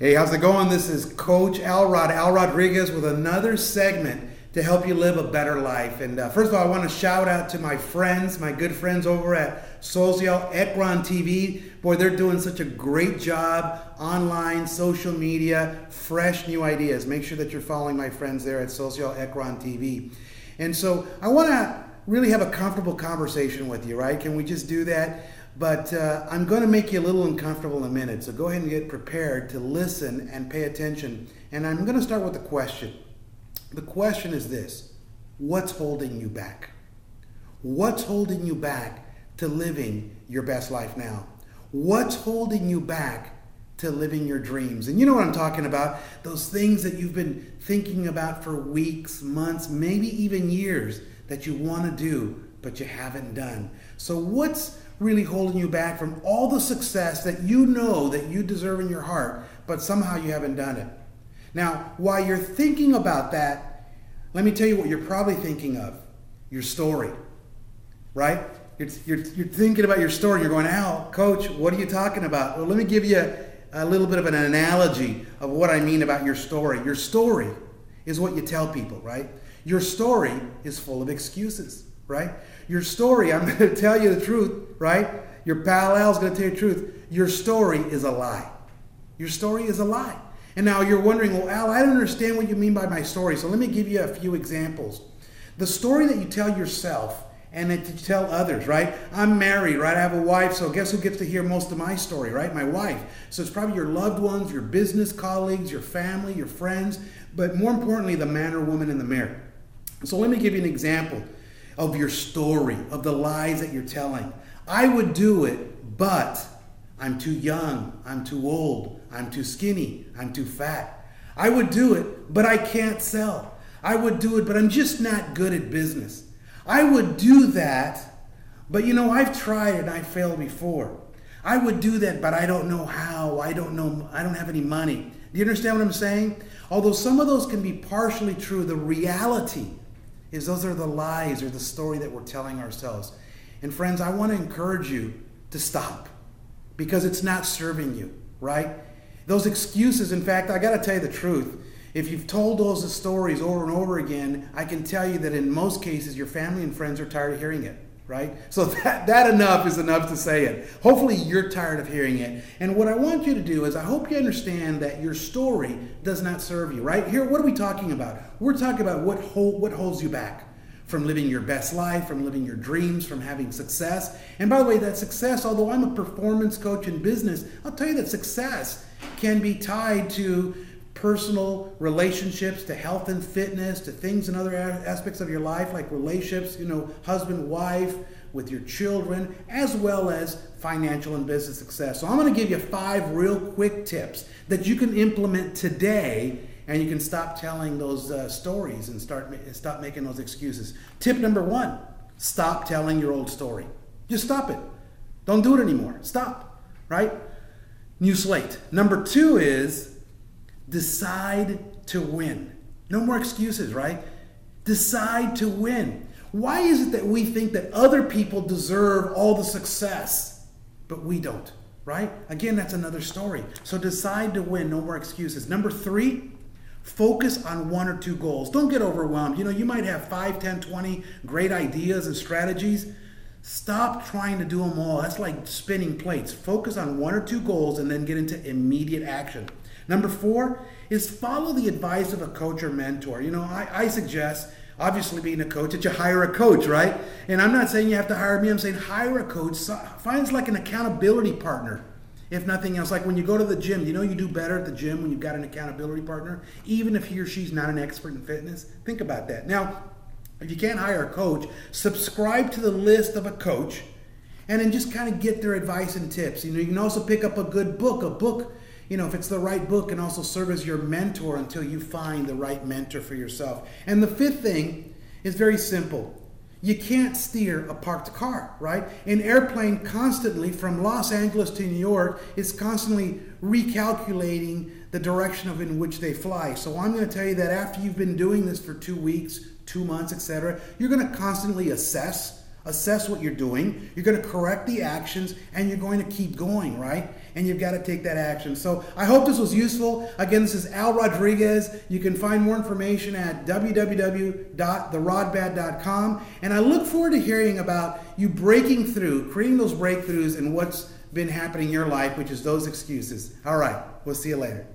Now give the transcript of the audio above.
Hey, how's it going? This is Coach Al Rodriguez with another segment to help you live a better life. And first of all, I want to shout out to my friends, my good friends over at Social Ekron TV. Boy, they're doing such a great job online, social media, fresh new ideas. Make sure that you're following my friends there at Social Ekron TV. And so I want to really have a comfortable conversation with you, right? Can we just do that? But I'm going to make you a little uncomfortable in a minute. So go ahead and get prepared to listen and pay attention. And I'm going to start with a question. The question is this: what's holding you back? What's holding you back to living your best life now? What's holding you back to living your dreams? And you know what I'm talking about. Those things that you've been thinking about for weeks, months, maybe even years that you want to do, but you haven't done. So what's really holding you back from all the success that you know that you deserve in your heart, but somehow you haven't done it? Now, while you're thinking about that, let me tell you what you're probably thinking of: your story, right? You're thinking about your story. You're going, Al, Coach, what are you talking about? Well, let me give you a little bit of an analogy of what I mean about your story. Your story is what you tell people, right? Your story is full of excuses, right? Your story, I'm going to tell you the truth, right? Your pal Al's going to tell you the truth. Your story is a lie. Your story is a lie. And now you're wondering, well, Al, I don't understand what you mean by my story. So let me give you a few examples. The story that you tell yourself and that you tell others, right? I'm married, right? I have a wife, so guess who gets to hear most of my story, right? My wife. So it's probably your loved ones, your business colleagues, your family, your friends, but more importantly, the man or woman in the mirror. So let me give you an example of your story, of the lies that you're telling. I would do it, but I'm too young, I'm too old, I'm too skinny, I'm too fat. I would do it, but I can't sell. I would do it, but I'm just not good at business. I would do that, but you know, I've tried and I failed before. I would do that, but I don't know how. I don't have any money. Do you understand what I'm saying? Although some of those can be partially true, the reality is those are the lies or the story that we're telling ourselves. And friends, I want to encourage you to stop, because it's not serving you, right? Those excuses, in fact, I got to tell you the truth. If you've told those stories over and over again, I can tell you that in most cases, your family and friends are tired of hearing it, right? So that enough is enough to say it. Hopefully you're tired of hearing it. And what I want you to do is I hope you understand that your story does not serve you, right? Here, what are we talking about? We're talking about what holds you back from living your best life, from living your dreams, from having success. And by the way, that success, although I'm a performance coach in business, I'll tell you that success can be tied to personal relationships, to health and fitness, to things in other aspects of your life, like relationships, husband, wife, with your children, as well as financial and business success. So I'm going to give you 5 real quick tips that you can implement today, and you can stop telling those stories and stop making those excuses. Tip number 1, stop telling your old story. Just stop it. Don't do it anymore. Stop, right? New slate. Number 2 is decide to win. No more excuses, right? Decide to win. Why is it that we think that other people deserve all the success, but we don't, right? Again, that's another story. So decide to win. No more excuses. Number 3, focus on 1 or 2 goals. Don't get overwhelmed. You might have 5, 10, 20 great ideas and strategies. Stop trying to do them all. That's like spinning plates. Focus on 1 or 2 goals and then get into immediate action. Number 4 is follow the advice of a coach or mentor. I suggest, obviously being a coach, that you hire a coach, right? And I'm not saying you have to hire me. I'm saying hire a coach. Find like an accountability partner, if nothing else. Like when you go to the gym, you do better at the gym when you've got an accountability partner, even if he or she's not an expert in fitness. Think about that. Now, if you can't hire a coach, subscribe to the list of a coach and then just kind of get their advice and tips. You can also pick up a good book. If it's the right book, and also serve as your mentor until you find the right mentor for yourself. And the 5th thing is very simple. You can't steer a parked car, right? An airplane constantly from Los Angeles to New York is constantly recalculating the direction in which they fly. So I'm going to tell you that after you've been doing this for 2 weeks, 2 months, etc., you're going to constantly assess assess what you're doing, you're going to correct the actions, and you're going to keep going, right? And you've got to take that action. So I hope this was useful. Again, this is Al Rodriguez. You can find more information at www.therodbad.com. And I look forward to hearing about you breaking through, creating those breakthroughs in what's been happening in your life, which is those excuses. All right, we'll see you later.